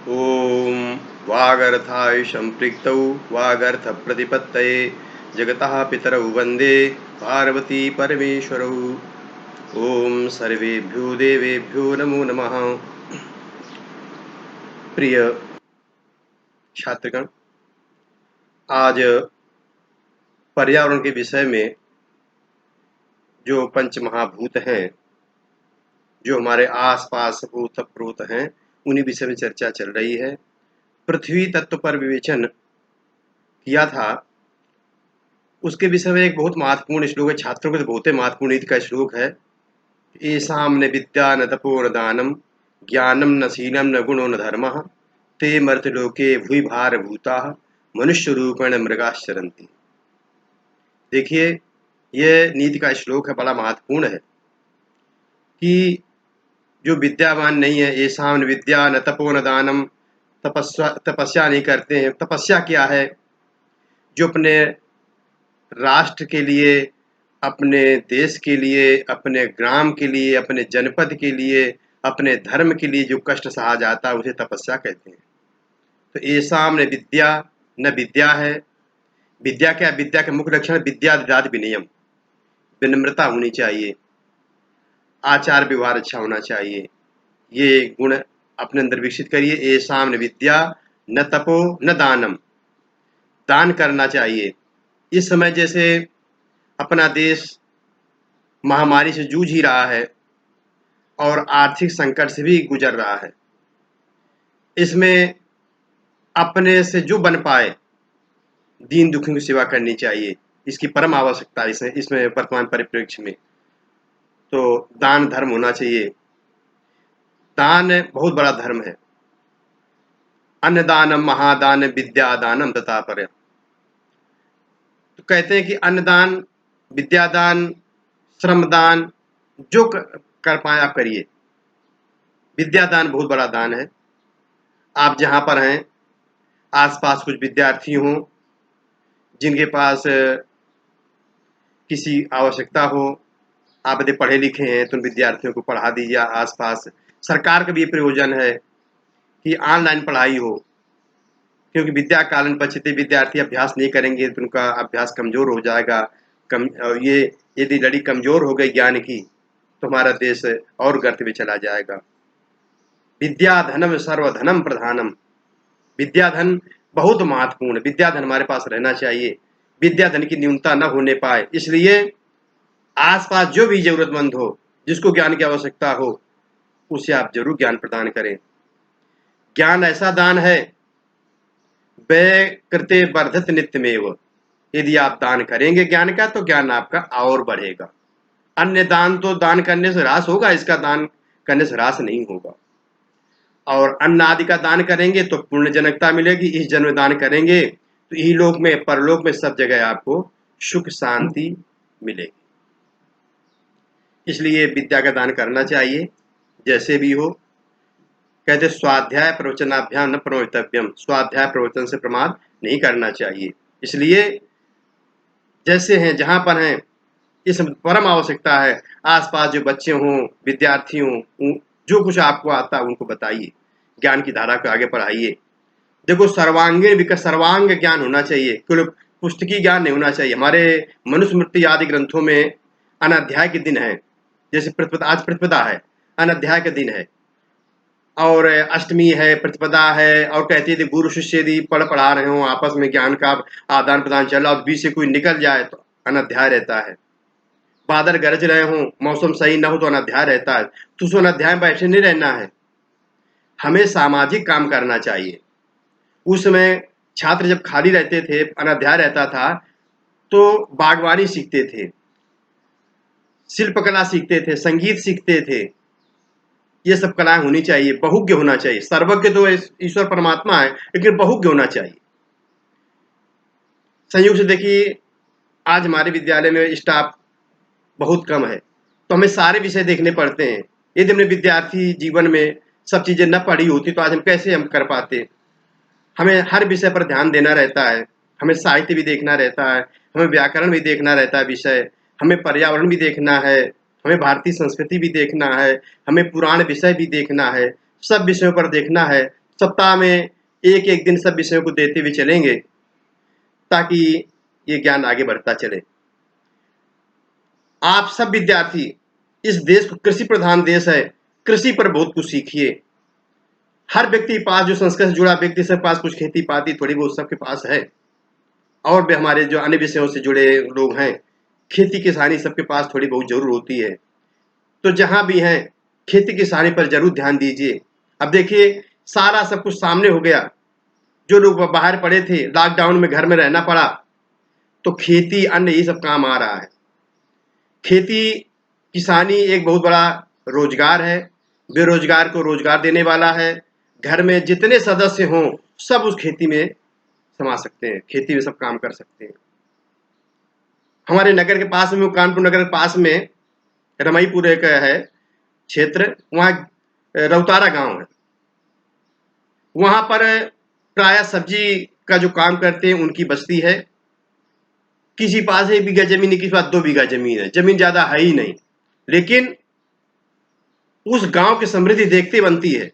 ॐ वागर्थाय सम्पृक्तौ वागर्थप्रतिपत्तये जगतः पितरौ वन्दे पार्वती परमेश्वरौ। ॐ सर्वेभ्यो देवेभ्यो नमो नमः। प्रिय छात्रगण, आज पर्यावरण के विषय में जो पंच महाभूत हैं, जो हमारे आसपास ओतप्रोत हैं, उन्हीं विषय में चर्चा चल रही है। पृथ्वी तत्व पर विवेचन किया था, उसके विषय में एक बहुत महत्वपूर्ण श्लोक है। छात्रों के लिए बहुत ही महत्वपूर्ण नीति का श्लोक है। येषां न विद्या न तपो न दानम ज्ञानम न शीलम न गुणो न धर्मः ते मर्त्यलोके भूभारभूताः मनुष्य रूपेण मृगाश्चरन्ति। देखिए, यह नीति का श्लोक है, बड़ा महत्वपूर्ण है कि जो विद्यावान नहीं है, येषां न विद्या न तपो न दानम, तपस्या नहीं करते हैं। तपस्या क्या है? जो अपने राष्ट्र के लिए, अपने देश के लिए, अपने ग्राम के लिए, अपने जनपद के लिए, अपने धर्म के लिए जो कष्ट सहा जाता है, उसे तपस्या कहते हैं। तो येषां न विद्या, न विद्या है। विद्या क्या? विद्या के मुख्य लक्षण विद्या ददाति विनयम, विनम्रता होनी चाहिए, आचार व्यवहार अच्छा होना चाहिए। ये गुण अपने अंदर विकसित करिए। येषां न विद्या न तपो न दानम, दान करना चाहिए। इस समय जैसे अपना देश महामारी से जूझ ही रहा है और आर्थिक संकट से भी गुजर रहा है, इसमें अपने से जो बन पाए दीन दुखियों की सेवा करनी चाहिए। इसकी परम आवश्यकता है इसमें वर्तमान परिप्रेक्ष्य में। तो दान धर्म होना चाहिए। दान बहुत बड़ा धर्म है। अन्नदानम महादान विद्यादानम तथा पर। तो कहते हैं कि अन्नदान, विद्यादान, श्रमदान, जो कर पाए आप करिए। विद्यादान बहुत बड़ा दान है। आप जहाँ पर हैं, आसपास कुछ विद्यार्थी हों जिनके पास किसी आवश्यकता हो, आप यदि पढ़े लिखे हैं तो उन विद्यार्थियों को पढ़ा दीजिए आसपास। सरकार का भी ये प्रयोजन है कि ऑनलाइन पढ़ाई हो, क्योंकि विद्या कालन पच्यते, विद्यार्थी अभ्यास नहीं करेंगे तो उनका अभ्यास कमजोर हो जाएगा। ये यदि लड़ी कमजोर हो गई ज्ञान की तो हमारा देश और गर्त में चला जाएगा। विद्या धनम सर्वधनम प्रधानम, विद्या धन बहुत महत्वपूर्ण। विद्या धन हमारे पास रहना चाहिए, विद्या धन की न्यूनता न होने पाए। इसलिए आसपास जो भी जरूरतमंद हो, जिसको ज्ञान की आवश्यकता हो, उसे आप जरूर ज्ञान प्रदान करें। ज्ञान ऐसा दान है, व्यय कृते वर्धत नित्यमेव। यदि आप दान करेंगे ज्ञान का तो ज्ञान आपका और बढ़ेगा। अन्य दान तो दान करने से ह्रास होगा, इसका दान करने से ह्रास नहीं होगा। और अन्न आदि का दान करेंगे तो पुण्य जनकता मिलेगी। इस जन्म दान करेंगे तो यही लोक में, परलोक में, सब जगह आपको सुख शांति मिलेगी। इसलिए विद्या का दान करना चाहिए, जैसे भी हो। कहते स्वाध्याय प्रवचनाभ्याम न प्रमोतव्यम, स्वाध्याय प्रवचन से प्रमाद नहीं करना चाहिए। इसलिए जैसे हैं, जहां पर हैं, इस परम आवश्यकता है। आसपास जो बच्चे हों, विद्यार्थी हों, जो कुछ आपको आता है उनको बताइए, ज्ञान की धारा को आगे बढ़ाइए। देखो, सर्वांग ज्ञान होना चाहिए, केवल पुस्तकीय ज्ञान नहीं होना चाहिए। हमारे मनुस्मृति आदि ग्रंथों में अनाध्याय के दिन है। जैसे आज प्रतिपदा है, अनाध्याय के दिन है, और अष्टमी है, प्रतिपदा है, और कहती है गुरु शिष्य यदि पढ़ा रहे हो, आपस में ज्ञान का आदान प्रदान चल रहा, और बीच से कोई निकल जाए तो अनाध्याय रहता है। बादल गरज रहे हो, मौसम सही न हो तो अनाध्याय रहता है। तो उस अनाध्याय में बैठे नहीं रहना है, हमें सामाजिक काम करना चाहिए। उस समय छात्र जब खाली रहते थे, अनाध्याय रहता था, तो बागवानी सीखते थे, शिल्पकला सीखते थे, संगीत सीखते थे। ये सब कलाएं होनी चाहिए। बहुज्ञ होना चाहिए। सर्वज्ञ तो ईश्वर परमात्मा है, लेकिन बहुज्ञ होना चाहिए। संयोग से देखिए, आज हमारे विद्यालय में स्टाफ बहुत कम है, तो हमें सारे विषय देखने पड़ते हैं। यदि हमने विद्यार्थी जीवन में सब चीजें न पढ़ी होती तो आज हम कैसे कर पाते। हमें हर विषय पर ध्यान देना रहता है। हमें साहित्य भी देखना रहता है, हमें व्याकरण भी देखना रहता है विषय, हमें पर्यावरण भी देखना है, हमें भारतीय संस्कृति भी देखना है, हमें पुराण विषय भी देखना है। सब विषयों पर देखना है, सप्ताह में एक एक दिन सब विषयों को देते हुए चलेंगे ताकि ये ज्ञान आगे बढ़ता चले। आप सब विद्यार्थी, इस देश को कृषि प्रधान देश है, कृषि पर बहुत कुछ सीखिए। हर व्यक्ति के पास, जो संस्कृत से जुड़ा व्यक्ति, सब पास कुछ खेती पाती थोड़ी बहुत सबके पास है। और भी हमारे जो अन्य विषयों से जुड़े लोग हैं, खेती किसानी सबके पास थोड़ी बहुत जरूर होती है। तो जहां भी हैं, खेती किसानी पर जरूर ध्यान दीजिए। अब देखिए, सारा सब कुछ सामने हो गया। जो लोग बाहर पड़े थे, लॉकडाउन में घर में रहना पड़ा, तो खेती अन्न ये सब काम आ रहा है। खेती किसानी एक बहुत बड़ा रोजगार है, बेरोजगार को रोजगार देने वाला है। घर में जितने सदस्य हों सब उस खेती में समा सकते हैं, खेती में सब काम कर सकते हैं। हमारे नगर के पास में, कानपुर नगर के पास में रमईपुर एक है क्षेत्र, वहाँ रौतारा गांव है। वहां पर प्राय सब्जी का जो काम करते हैं उनकी बस्ती है। किसी पास 1 बीघा जमीन है, किसी पास 2 बीघा जमीन है, जमीन ज्यादा है ही नहीं, लेकिन उस गांव की समृद्धि देखते बनती है।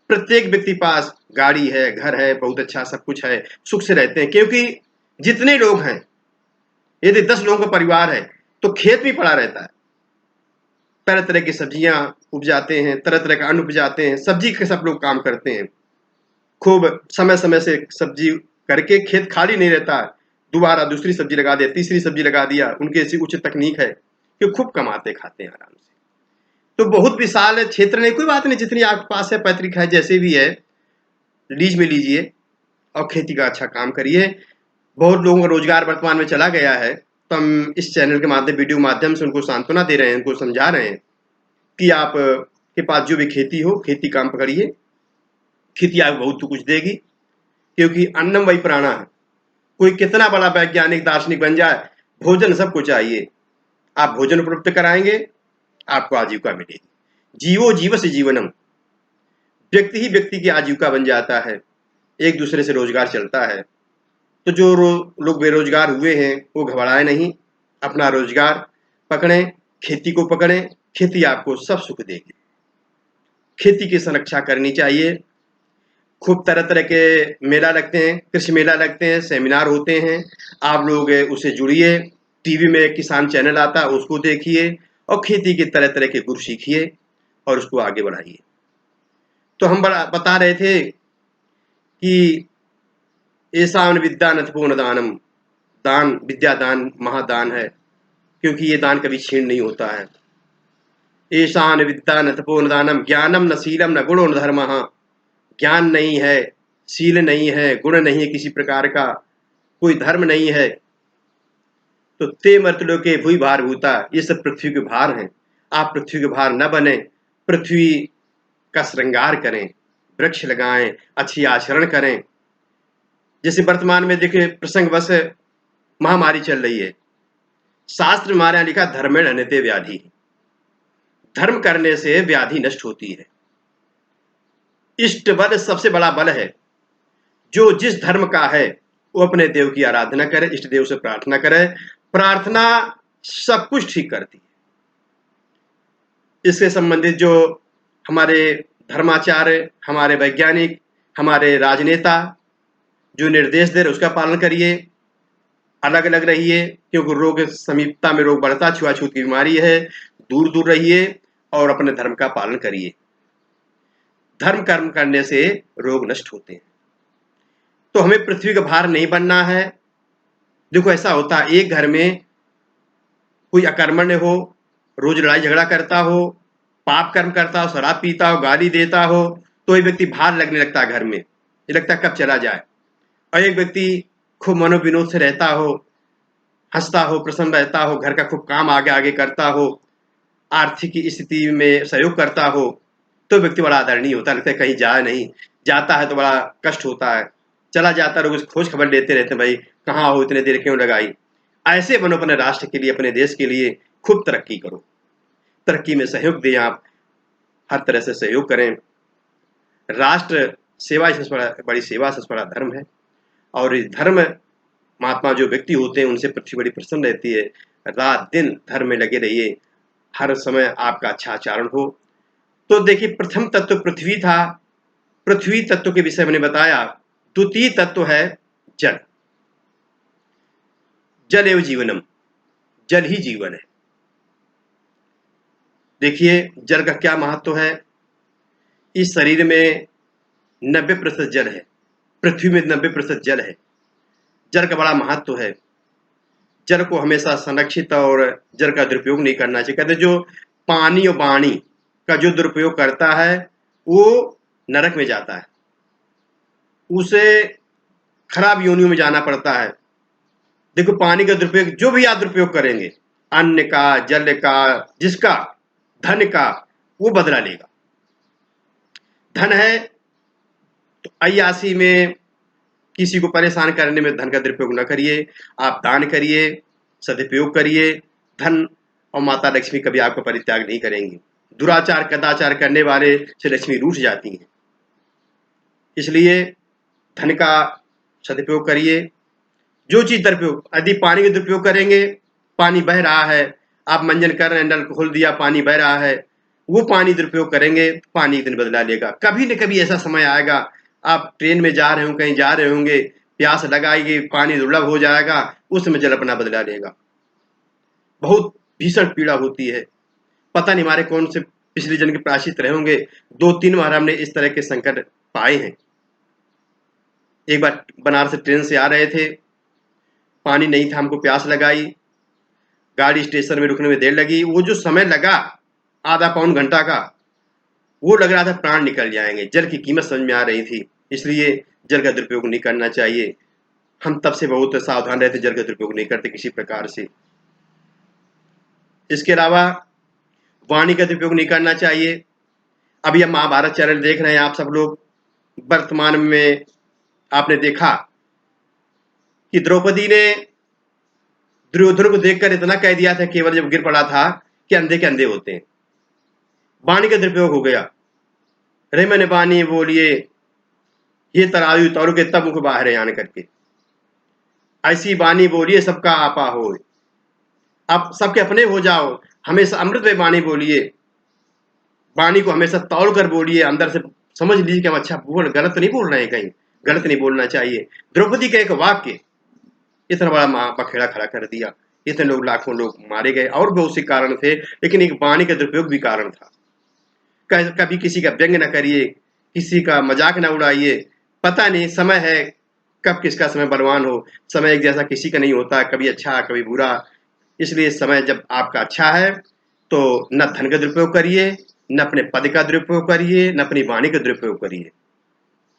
प्रत्येक व्यक्ति पास गाड़ी है, घर है, बहुत अच्छा सब कुछ है, सुख से रहते हैं। क्योंकि जितने लोग हैं, यदि 10 लोगों का परिवार है तो खेत भी पड़ा रहता है। तरह तरह की सब्जियां उपजाते हैं, तरह तरह का अन्न उपजाते हैं, सब्जी के सब लोग काम करते हैं। खूब समय समय से सब्जी करके खेत खाली नहीं रहता है, दोबारा दूसरी सब्जी लगा दे, तीसरी सब्जी लगा दिया। उनकी ऐसी उच्च तकनीक है कि खूब कमाते खाते हैं आराम से। तो बहुत विशाल क्षेत्र नहीं, कोई बात नहीं, जितनी आपके पास है पैतृक है, जैसे भी है लीज में लीजिए और खेती का अच्छा काम करिए। बहुत लोगों का रोजगार वर्तमान में चला गया है, तो हम इस चैनल के माध्यम, वीडियो के माध्यम से उनको सांत्वना दे रहे हैं, उनको समझा रहे हैं कि आप के पास जो भी खेती हो, खेती काम पकड़िए। खेती आपको बहुत कुछ देगी, क्योंकि अन्नम वही प्राणा है। कोई कितना बड़ा वैज्ञानिक दार्शनिक बन जाए, भोजन सबको चाहिए। आप भोजन उपलब्ध कराएंगे, आपको आजीविका मिलेगी। जीवो जीव से जीवनम, व्यक्ति ही व्यक्ति की आजीविका बन जाता है, एक दूसरे से रोजगार चलता है। तो जो लोग बेरोजगार हुए हैं वो घबराए नहीं, अपना रोजगार पकड़ें, खेती को पकड़ें। खेती आपको सब सुख देगी। खेती की संरक्षा करनी चाहिए। खूब तरह तरह के मेला लगते हैं, कृषि मेला लगते हैं, सेमिनार होते हैं, आप लोग उससे जुड़िए। टीवी में किसान चैनल आता है, उसको देखिए और खेती के तरह तरह के गुर सीखिए और उसको आगे बढ़ाइए। तो हम बता रहे थे कि ऐसा विद्या नथपूर्ण दानम, दान विद्या दान महादान है, क्योंकि ये दान कभी छीन नहीं होता है। ईशान विद्या न तपोन दानम, ज्ञानम न शीलम न गुणो न धर्म। ज्ञान नहीं है, शील नहीं है, गुण नहीं है किसी प्रकार का, कोई धर्म नहीं है, तो ते मर्तलो के भूई भार भूता, ये सब पृथ्वी के भार हैं। आप पृथ्वी के भार न बने, पृथ्वी का श्रृंगार करें, वृक्ष लगाएं, अच्छी आचरण करें। जैसे वर्तमान में देखिए, प्रसंग बस महामारी चल रही है। शास्त्र में हमारे यहाँ लिखा, धर्मेण अनिते व्याधि, धर्म करने से व्याधि नष्ट होती है। इष्ट बल सबसे बड़ा बल है। जो जिस धर्म का है वो अपने देव की आराधना करे, इष्ट देव से प्रार्थना करे। प्रार्थना सब कुछ ठीक करती है। इससे संबंधित जो हमारे धर्माचार्य, हमारे वैज्ञानिक, हमारे राजनेता जो निर्देश दे रहे उसका पालन करिए। अलग अलग रहिए, क्योंकि रोग समीपता में रोग बढ़ता, छुआछूत की बीमारी है, दूर दूर रहिए और अपने धर्म का पालन करिए। धर्म कर्म करने से रोग नष्ट होते हैं। तो हमें पृथ्वी का भार नहीं बनना है। देखो ऐसा होता है, एक घर में कोई अकर्मण्य हो, रोज लड़ाई झगड़ा करता हो, पाप कर्म करता हो, शराब पीता हो, गाली देता हो, तो एक व्यक्ति भार लगने लगता है घर में, ये लगता है कब चला जाए। और एक व्यक्ति खूब मनोविनोद से रहता हो, हंसता हो, प्रसन्न रहता हो, घर का खूब काम आगे आगे करता हो, आर्थिक स्थिति में सहयोग करता हो, तो व्यक्ति बड़ा आदरणीय होता है, लगता है कहीं जाए नहीं, जाता है तो बड़ा कष्ट होता है। चला जाता है, लोग खोज खबर लेते रहते हैं, भाई कहाँ हो, इतने देर क्यों लगाई। ऐसे बनो, अपने राष्ट्र के लिए, अपने देश के लिए खूब तरक्की करो, तरक्की में सहयोग दें आप, हर तरह से सहयोग करें। राष्ट्र सेवा सबसे बड़ी सेवा, सबसे बड़ा धर्म है। और इस धर्म महात्मा जो व्यक्ति होते हैं उनसे पृथ्वी बड़ी प्रसन्न रहती है। रात दिन धर्म में लगे रहिए, हर समय आपका अच्छा आचरण हो। तो देखिए, प्रथम तत्व पृथ्वी था, पृथ्वी तत्व के विषय मैंने बताया। द्वितीय तत्व है जल। जल एवं जीवनम, जल ही जीवन है। देखिए जल का क्या महत्व है। इस शरीर में 90% जल है, पृथ्वी में 90% जल है। जल का बड़ा महत्व है। जल को हमेशा संरक्षित और जल का दुरुपयोग नहीं करना चाहिए। कहते जो पानी और वाणी का जो दुरुपयोग करता है वो नरक में जाता है, उसे खराब योनियों में जाना पड़ता है। देखो पानी का दुरुपयोग, जो भी आप दुरुपयोग करेंगे, अन्न का, जल का, जिसका, धन का, वो बदला लेगा। धन है तो अय्यासी में किसी को परेशान करने में धन का दुरुपयोग न करिए। आप दान करिए, सदुपयोग करिए। धन और माता लक्ष्मी कभी आपको परित्याग नहीं करेंगी। दुराचार कदाचार करने वाले से लक्ष्मी रूठ जाती हैं। इसलिए धन का सदुपयोग करिए। जो चीज दुरुपयोग, यदि पानी का दुरुपयोग करेंगे, पानी बह रहा है, आप मंजन कर रहे हैं, नल खोल दिया, पानी बह रहा है, वो पानी दुरुपयोग करेंगे, पानी एक दिन बदला लेगा। कभी न कभी ऐसा समय आएगा, आप ट्रेन में जा रहे हो, कहीं जा रहे होंगे, प्यास लगाएगी, पानी दुर्लभ हो जाएगा, उस समय जल अपना बदला लेगा। बहुत भीषण पीड़ा होती है। पता नहीं हमारे कौन से पिछले जन्म के प्रायश्चित रहे होंगे। 2-3 बार हमने इस तरह के संकट पाए हैं। एक बार बनारस से ट्रेन से आ रहे थे, पानी नहीं था, हमको प्यास लगाई, गाड़ी स्टेशन में रुकने में देर लगी। वो जो समय लगा आधा पौन घंटा का, वो लग रहा था प्राण निकल जाएंगे। जल की कीमत समझ में आ रही थी। इसलिए जल का दुरुपयोग नहीं करना चाहिए। हम तब से बहुत सावधान रहते, जल का दुरुपयोग नहीं करते किसी प्रकार से। इसके अलावा वाणी का दुरुपयोग नहीं करना चाहिए। अभी हम महाभारत चैनल देख रहे हैं आप सब लोग। वर्तमान में आपने देखा कि द्रौपदी ने दुर्योधन को देखकर इतना कह दिया था केवल जब गिर पड़ा था कि अंधे के अंधे होते हैं। वाणी का दुरुपयोग हो गया। रे मैंने वाणी बोलिए, ये तराजू तौल के तब मुख बाहर आने करके, ऐसी वाणी बोलिए सबका आपा हो। आप सबके अपने हो जाओ, हमेशा अमृत में वाणी बोलिए। वाणी को हमेशा तौल कर बोलिए, अंदर से समझ लीजिए कि हम अच्छा बोल, गलत नहीं बोल रहे हैं, कहीं गलत नहीं बोलना चाहिए। द्रौपदी का एक वाक्य इतना बड़ा बखेड़ा खड़ा कर दिया। इतने लोग, लाखों लोग मारे गए। और बहुत से कारण थे, लेकिन एक वाणी का दुरुपयोग भी कारण था। कभी किसी का व्यंग न करिए, किसी का मजाक न उड़ाइए। पता नहीं समय है कब किसका समय बलवान हो। समय एक जैसा किसी का नहीं होता, कभी अच्छा कभी बुरा। इसलिए समय जब आपका अच्छा है तो न धन का दुरुपयोग करिए, न अपने पद का दुरुपयोग करिए, न अपनी वाणी का दुरुपयोग करिए।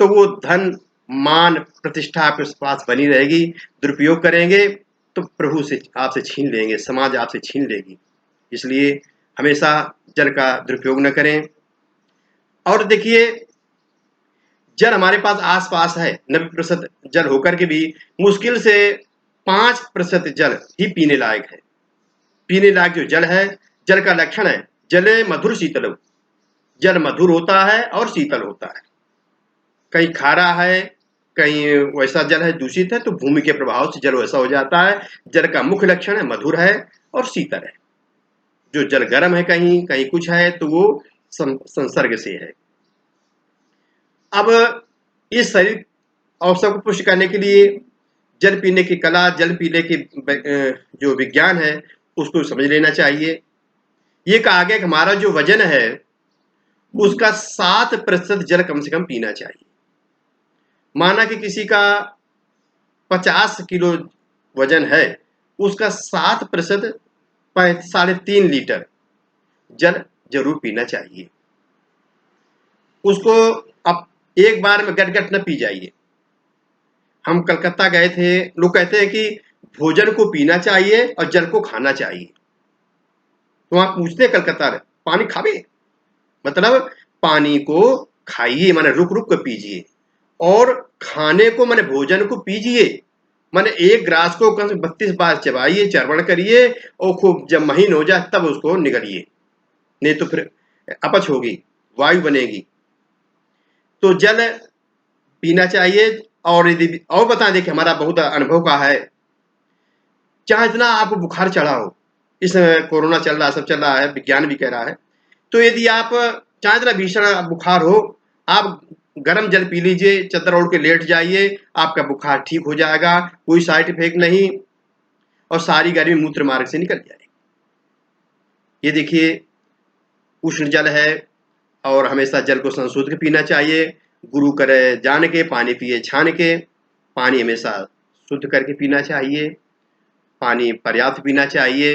तो वो धन, मान, प्रतिष्ठा आपके पास बनी रहेगी। दुरुपयोग करेंगे तो प्रभु से आपसे छीन लेंगे, समाज आपसे छीन लेगी। इसलिए हमेशा जल का दुरुपयोग न करें। और देखिए जल हमारे पास आसपास है, 90% जल होकर के भी मुश्किल से 5% जल ही पीने लायक है। पीने लायक जो जल है, जल का लक्षण है जले मधुर शीतल। जल मधुर होता है और शीतल होता है। कहीं खारा है, कहीं वैसा जल है दूषित है, तो भूमि के प्रभाव से जल वैसा हो जाता है। जल का मुख्य लक्षण है मधुर है और शीतल है। जो जल गर्म है, कहीं कहीं कुछ है, तो वो संसर्ग से है। अब इस शरीर अवसर को पुष्ट करने के लिए जल पीने की कला, जल पीने की जो विज्ञान है, उसको समझ लेना चाहिए। ये कहा गया कि हमारा जो वजन है उसका 7% जल कम से कम पीना चाहिए। माना कि किसी का 50 किलो वजन है, उसका 7% 3.5 लीटर जल जरूर पीना चाहिए। उसको अब एक बार में गट-गट न पी जाइए। हम कलकत्ता गए थे, लोग कहते हैं कि भोजन को पीना चाहिए और जल को खाना चाहिए। तो वहां पूछते हैं कलकत्ता में, पानी खावे? मतलब पानी को खाइए, माने रुक रुक कर पीजिए, और खाने को माने भोजन को पीजिए। माने एक ग्रास को कम से 32 बार चबाइए, चर्वण करिए, और खूब जब महीन हो जाए तब उसको निगलिए, नहीं तो फिर अपच होगी, वायु बनेगी। तो जल पीना चाहिए। और यदि और बता दें कि हमारा बहुत अनुभव का है, चाहे इतना आपको बुखार चढ़ा हो, इस समय कोरोना चल रहा है, सब चल रहा है, विज्ञान भी कह रहा है, तो यदि आप चाहे इतना भीषण बुखार हो, आप गर्म जल पी लीजिए, चद्दर ओढ़ के लेट जाइए, आपका बुखार ठीक हो जाएगा, कोई साइड इफेक्ट नहीं और सारी गर्मी मूत्र मार्ग से निकल जाएगी। ये देखिए उष्ण जल है और हमेशा जल को संशोधित पीना चाहिए। गुरु करे जान के, पानी पिए छान के। पानी हमेशा शुद्ध करके पीना चाहिए, पानी पर्याप्त पीना चाहिए।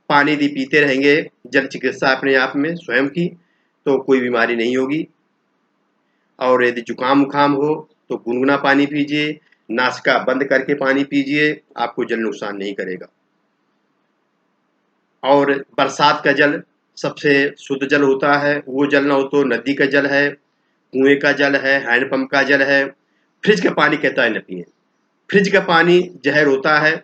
पानी यदि पीते रहेंगे, जल चिकित्सा अपने आप में स्वयं की, तो कोई बीमारी नहीं होगी। और यदि जुकाम उखाम हो तो गुनगुना पानी पीजिए, नासिका बंद करके पानी पीजिए, आपको जल नुकसान नहीं करेगा। और बरसात का जल सबसे शुद्ध जल होता है, वो जल ना हो तो नदी का जल है, कुएं का जल है, हैंडपंप का जल है। फ्रिज का पानी कहता है न पिए, फ्रिज का पानी जहर होता है।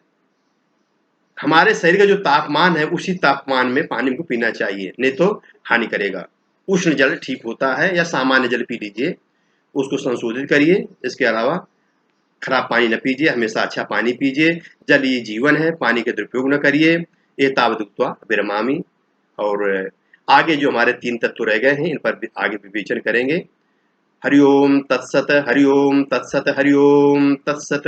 हमारे शरीर का जो तापमान है उसी तापमान में पानी को पीना चाहिए, नहीं तो हानि करेगा। उष्ण जल ठीक होता है, या सामान्य जल पी लीजिए, उसको संशोधित करिए। इसके अलावा खराब पानी न पीजिए, हमेशा अच्छा पानी पीजिए। जल ही जीवन है, पानी का दुरुपयोग न करिए। एतावत् उक्त्वा विरमामि। और आगे जो हमारे 3 तत्व रह गए हैं, इन पर आगे विवेचन करेंगे। हरि ओम तत्सत, हरि ओम तत्सत, हरि ओम तत्सत।